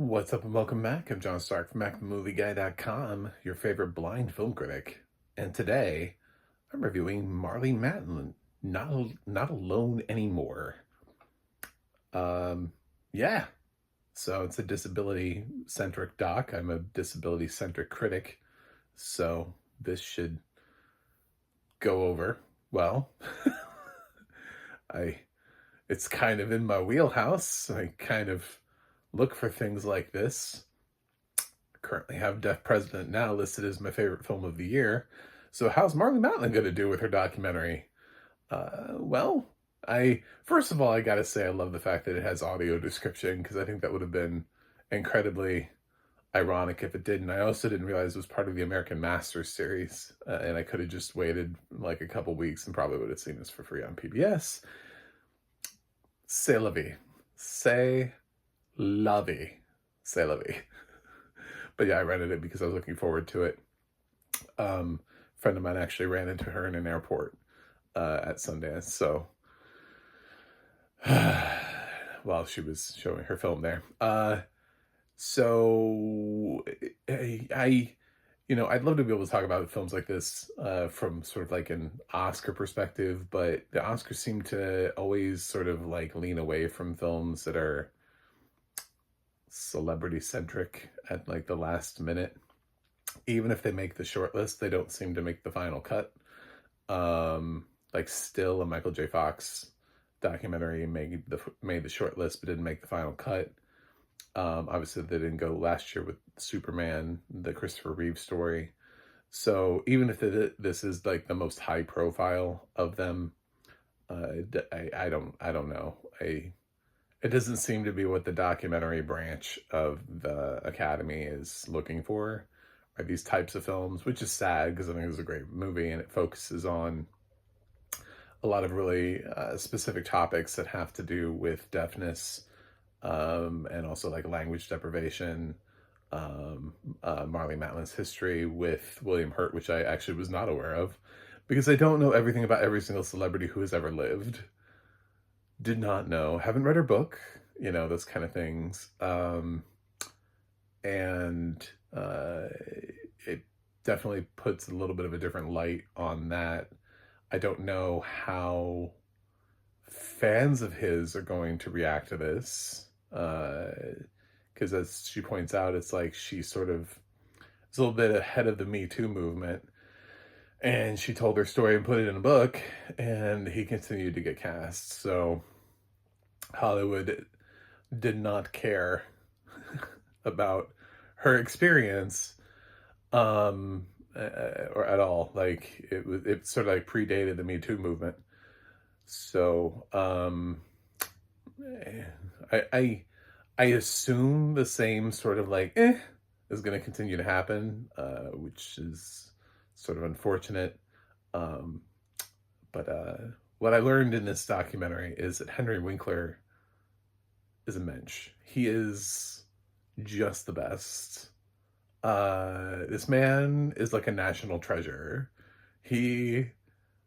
What's up and welcome back. I'm John Stark from MacTheMovieGuy.com, your favorite blind film critic. And today, I'm reviewing Marlee Matlin, Not Alone Anymore. Yeah, so it's a disability-centric doc. I'm a disability-centric critic, so this should go over well. It's kind of in my wheelhouse. I kind of look for things like this. Currently have Deaf President Now listed as my favorite film of the year. So how's Marlee Matlin going to do with her documentary? Well, first of all, I gotta say I love the fact that it has audio description, because I think that would have been incredibly ironic if it didn't. I also didn't realize it was part of the American Masters series, and I could have just waited like a couple weeks and probably would have seen this for free on PBS. C'est la vie. C'est la vie. C'est la vie. But yeah, I rented it because I was looking forward to it. A friend of mine actually ran into her in an airport at Sundance, so while she was showing her film there. So I'd love to be able to talk about films like this from sort of like an Oscar perspective, but the Oscars seem to always sort of like lean away from films that are celebrity centric at like the last minute. Even if they make the shortlist, they don't seem to make the final cut. Like Still, a Michael J. Fox documentary made the shortlist but didn't make the final cut. Obviously they didn't go last year with Superman, the Christopher Reeve story. So even if this is like the most high profile of them, I don't know. It doesn't seem to be what the documentary branch of the Academy is looking for, are these types of films, which is sad because I think it was a great movie and it focuses on a lot of really specific topics that have to do with deafness and also like language deprivation. Marlee Matlin's history with William Hurt, which I actually was not aware of because I don't know everything about every single celebrity who has ever lived. Did not know, haven't read her book, those kind of things. And it definitely puts a little bit of a different light on that. I don't know how fans of his are going to react to this. Because as she points out, it's like she sort of is a little bit ahead of the Me Too movement. And she told her story and put it in a book, and he continued to get cast. So Hollywood did not care about her experience or at all. Like it sort of like predated the Me Too movement. So I assume the same sort of like is going to continue to happen, which is sort of unfortunate. But what I learned in this documentary is that Henry Winkler is a mensch. He is just the best. This man is like a national treasure. The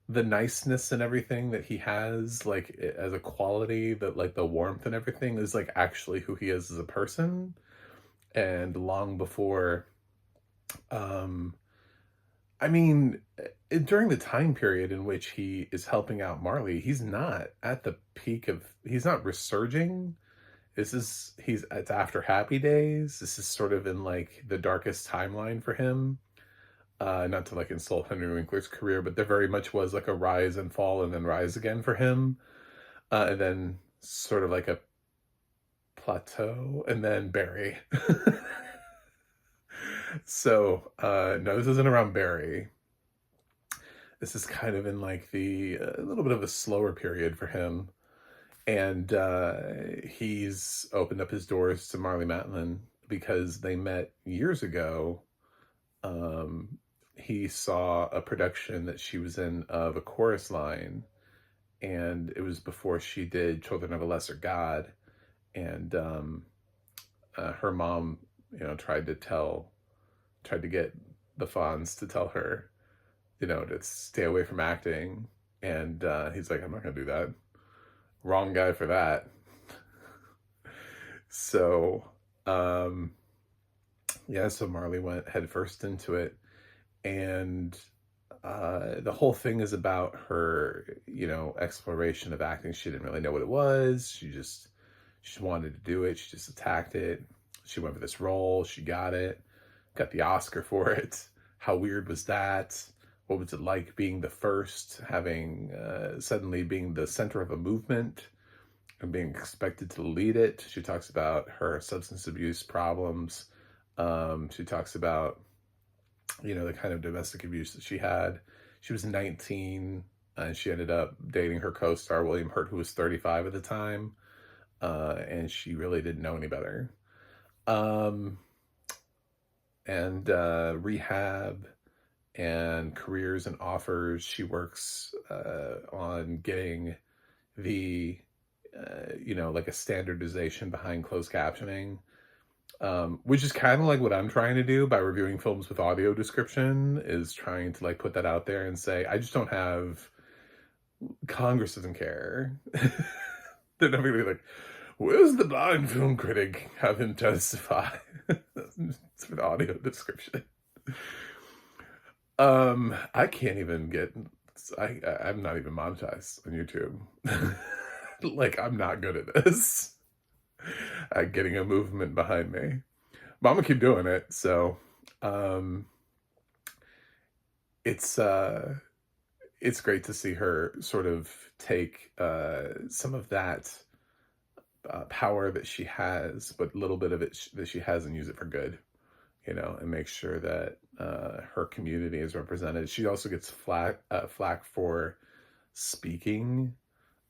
niceness and everything that he has, like as a quality, that like the warmth and everything is like actually who he is as a person. And long before, during the time period in which he is helping out Marley, he's not at the peak he's not resurging. It's after Happy Days. This is sort of in like the darkest timeline for him. Not to like insult Henry Winkler's career, but there very much was like a rise and fall and then rise again for him. And then sort of like a plateau and then Barry. So, no, this isn't around Barry. This is kind of in like a little bit of a slower period for him. And he's opened up his doors to Marlee Matlin because they met years ago. He saw a production that she was in of A Chorus Line, and it was before she did Children of a Lesser God. And her mom, tried to get the Fonz to tell her, to stay away from acting. And he's like, I'm not gonna do that. Wrong guy for that. So yeah, so Marley went headfirst into it, and the whole thing is about her, exploration of acting. She didn't really know what it was. She wanted to do it. She just attacked it. She went for this role. She got it. Got the Oscar for it. How weird was that? What was it like being the first, having suddenly being the center of a movement and being expected to lead it? She talks about her substance abuse problems. She talks about, the kind of domestic abuse that she had. She was 19 and she ended up dating her co-star, William Hurt, who was 35 at the time. And she really didn't know any better. And rehab and careers and offers. She works on getting the, like a standardization behind closed captioning, which is kind of like what I'm trying to do by reviewing films with audio description, is trying to like put that out there and say, I just don't have, Congress doesn't care. They're not really like, where's the blind film critic? Have him testify. It's an audio description. I can't even get, I'm not even monetized on YouTube. Like, I'm not good at this. At getting a movement behind me. But I'm gonna keep doing it. So, it's great to see her sort of take some of that power that she has, but a little bit of it that she has, and use it for good, and make sure that her community is represented. She also gets flack for speaking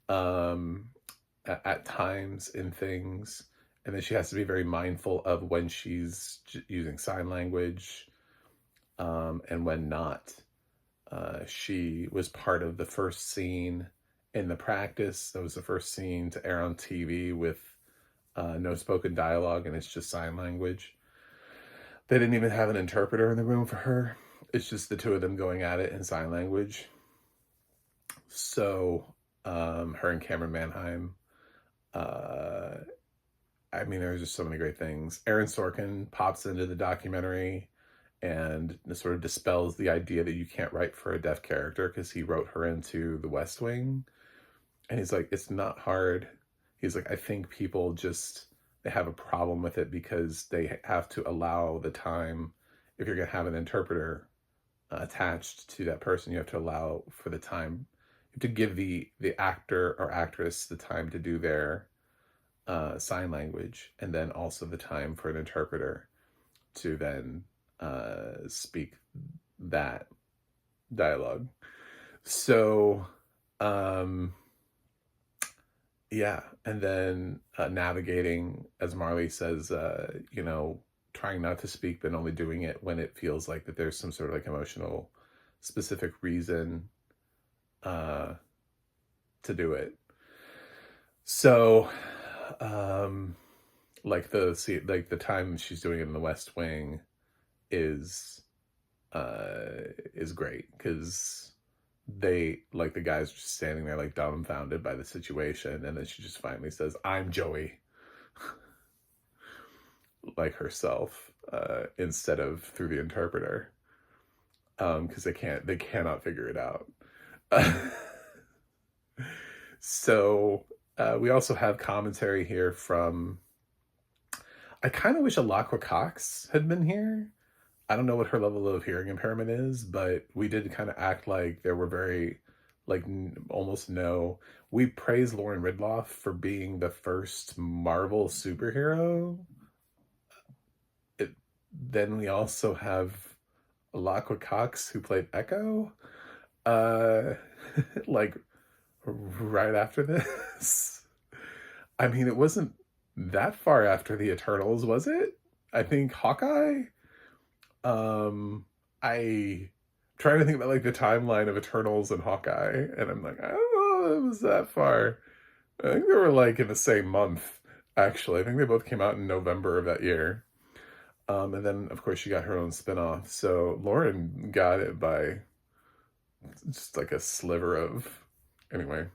at times in things, and then she has to be very mindful of when she's using sign language and when not. She was part of the first scene in The Practice. That was the first scene to air on TV with no spoken dialogue, and it's just sign language. They didn't even have an interpreter in the room for her. It's just the two of them going at it in sign language. So her and Cameron Manheim, there's just so many great things. Aaron Sorkin pops into the documentary and sort of dispels the idea that you can't write for a deaf character, because he wrote her into The West Wing. And he's like, it's not hard. He's like, I think people they have a problem with it because they have to allow the time. If you're going to have an interpreter attached to that person, you have to allow for the time to give the actor or actress the time to do their sign language, and then also the time for an interpreter to then speak that dialogue. So, yeah. And then navigating, as Marley says, trying not to speak, but only doing it when it feels like that there's some sort of like emotional, specific reason to do it. So, the time she's doing it in The West Wing is great, because the guys are just standing there like dumbfounded by the situation, and then she just finally says, I'm Joey, like herself, instead of through the interpreter, because they cannot figure it out. So we also have commentary here from, I kind of wish Alakwa Cox had been here. I don't know what her level of hearing impairment is, but we did kind of act like there were very, almost no. We praise Lauren Ridloff for being the first Marvel superhero. Then we also have Alakwa Cox, who played Echo, right after this. I mean, it wasn't that far after the Eternals, was it? I think Hawkeye. I trying to think about the timeline of Eternals and Hawkeye, and I'm like, I don't know if it was that far. I think they were in the same month, actually. I think they both came out in November of that year. And then of course she got her own spinoff. So Lauren got it by just a sliver of, anyway.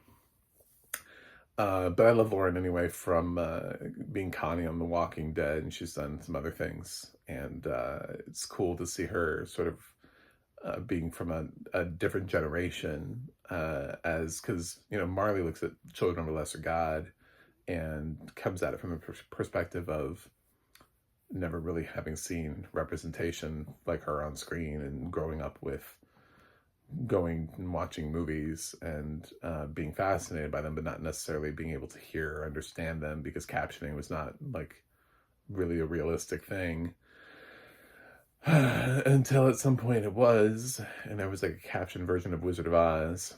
But I love Lauren anyway from being Connie on The Walking Dead, and she's done some other things. And it's cool to see her sort of being from a different generation, because, Marley looks at children of a lesser God and comes at it from a perspective of never really having seen representation like her on screen, and growing up with going and watching movies and being fascinated by them, but not necessarily being able to hear or understand them because captioning was not like really a realistic thing. Until at some point it was, and there was like a captioned version of Wizard of Oz.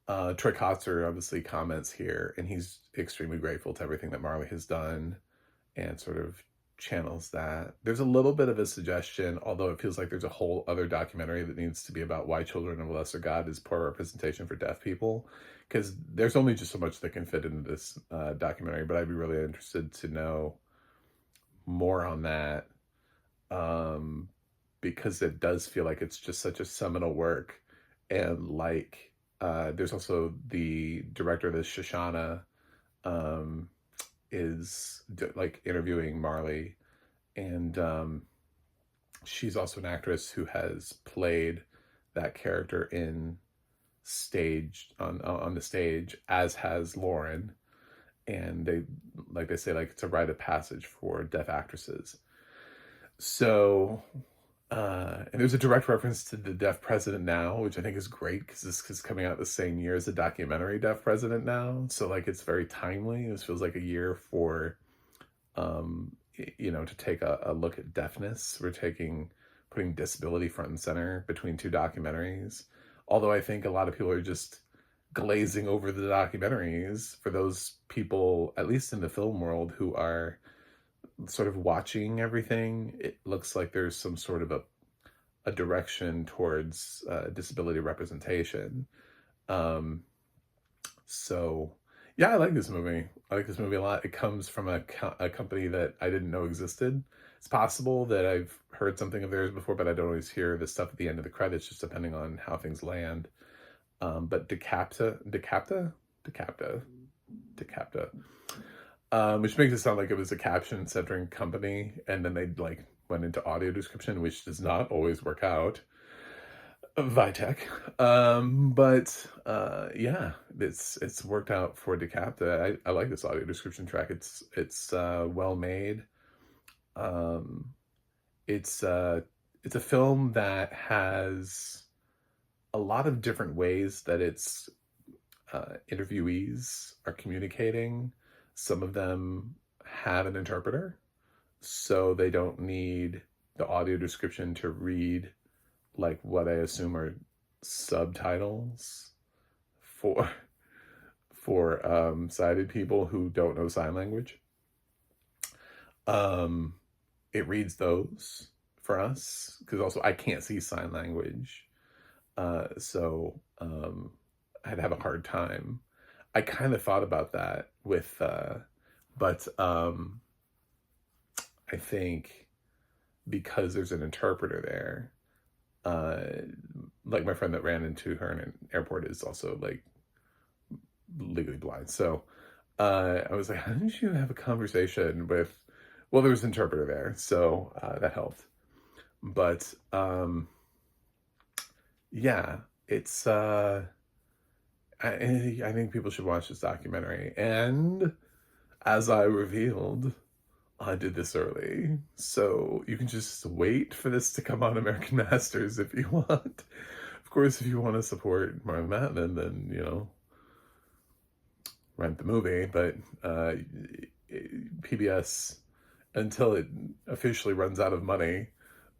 Troy Kotzer obviously comments here, and he's extremely grateful to everything that Marley has done and sort of channels that. There's a little bit of a suggestion, although it feels like there's a whole other documentary that needs to be about why Children of a Lesser God is poor representation for deaf people, because there's only just so much that can fit into this documentary, but I'd be really interested to know more on that, because it does feel like it's just such a seminal work. And like there's also the director of this, Shoshana, is like interviewing Marley, and she's also an actress who has played that character in stage on the stage, as has Lauren. And they say like it's a rite of passage for deaf actresses. So and there's a direct reference to the Deaf President Now, which I think is great because this is coming out the same year as the documentary Deaf President Now. So like it's very timely. This feels like a year for, to take a look at deafness. We're putting disability front and center between two documentaries. Although I think a lot of people are just glazing over the documentaries. For those people, at least in the film world, who are sort of watching everything, it looks like there's some sort of a direction towards disability representation. So yeah, I like this movie. I like this movie a lot. It comes from a company that I didn't know existed. It's possible that I've heard something of theirs before, but I don't always hear the stuff at the end of the credits, just depending on how things land. But Decapta, which makes it sound like it was a caption centering company, and then they like went into audio description, which does not always work out. Vitek. Yeah, it's worked out for Decapta. I like this audio description track. It's well made. It's a film that has a lot of different ways that its interviewees are communicating. Some of them have an interpreter, so they don't need the audio description to read like what I assume are subtitles for sighted people who don't know sign language. It reads those for us, because also I can't see sign language. So I'd have a hard time. I kind of thought about that with, but I think because there's an interpreter there, like my friend that ran into her in an airport is also like legally blind. So I was like, how did you have a conversation with, well, there was an interpreter there, so that helped. But yeah, it's I think people should watch this documentary. And as I revealed, I did this early, so you can just wait for this to come on American Masters if you want. Of course, if you want to support Marlee Matlin, then, rent the movie. But PBS, until it officially runs out of money,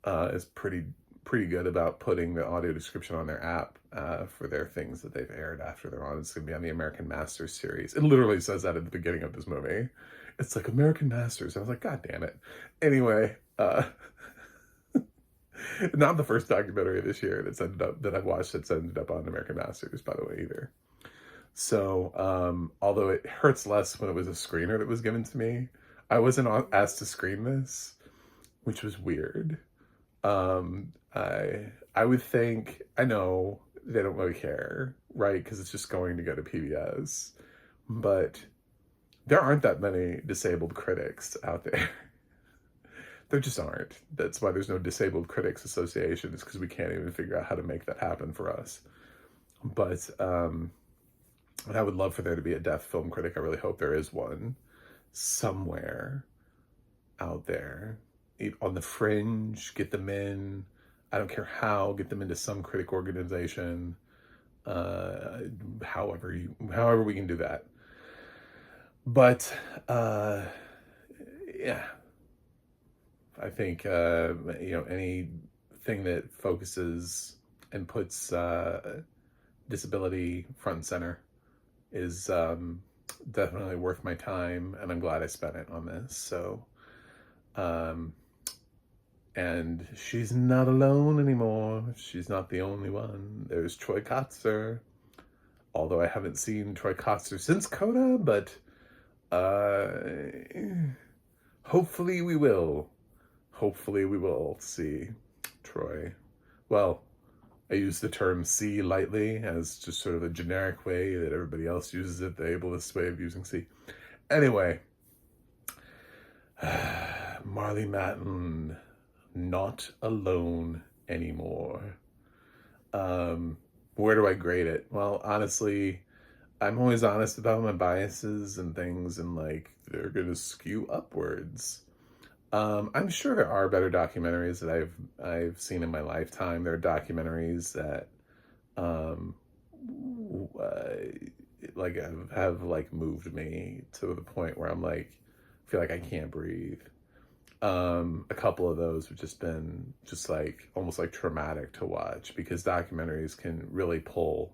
is pretty good about putting the audio description on their app for their things that they've aired after they're on. It's going to be on the American Masters series. It literally says that at the beginning of this movie. It's like American Masters. I was like, God damn it. Anyway, not the first documentary this year that I've watched that's ended up on American Masters, by the way, either. So, although it hurts less when it was a screener that was given to me, I wasn't asked to screen this, which was weird. I would think, I know they don't really care, right? Because it's just going to go to PBS. but there aren't that many disabled critics out there. There just aren't. That's why there's no Disabled Critics Association, is because we can't even figure out how to make that happen for us. But I would love for there to be a deaf film critic. I really hope there is one somewhere out there. On the fringe, get them in. I don't care how, get them into some critic organization. However we can do that. But yeah, I think anything that focuses and puts disability front and center is definitely worth my time, and I'm glad I spent it on this. So and she's not alone anymore. She's not the only one. There's Troy Kotzer, although I haven't seen Troy Kotzer since Coda, but hopefully we will. Hopefully we will see Troy. Well, I use the term see lightly as just sort of a generic way that everybody else uses it, the ableist way of using see. Anyway, Marlee Matlin, not alone anymore. Where do I grade it? Well, honestly, I'm always honest about my biases and things, and like, they're gonna skew upwards. I'm sure there are better documentaries that I've seen in my lifetime. There are documentaries that like have like moved me to the point where I'm like, feel like I can't breathe. A couple of those have just been just like almost like traumatic to watch, because documentaries can really pull.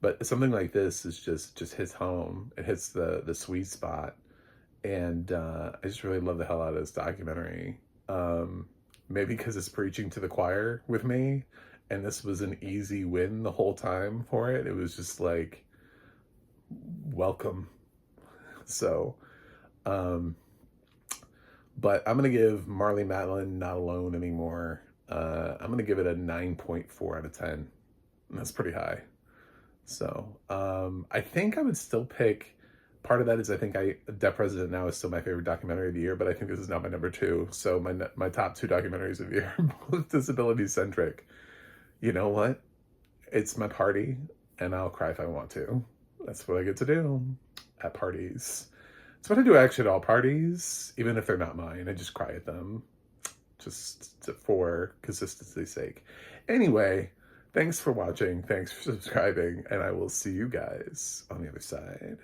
But something like this is just hits home. It hits the sweet spot. And I just really love the hell out of this documentary. Maybe because it's preaching to the choir with me, and this was an easy win the whole time for it. It was just like, welcome. So, but I'm going to give Marlee Matlin, Not Alone Anymore, I'm going to give it a 9.4 out of 10. And that's pretty high. So, I think I would still pick, part of that is I think Deaf President Now is still my favorite documentary of the year, but I think this is now my number 2. So my top 2 documentaries of the year are both disability-centric. You know what? It's my party, and I'll cry if I want to. That's what I get to do at parties. It's what I do actually at all parties, even if they're not mine. I just cry at them, just for consistency's sake. Anyway, thanks for watching. Thanks for subscribing, and I will see you guys on the other side.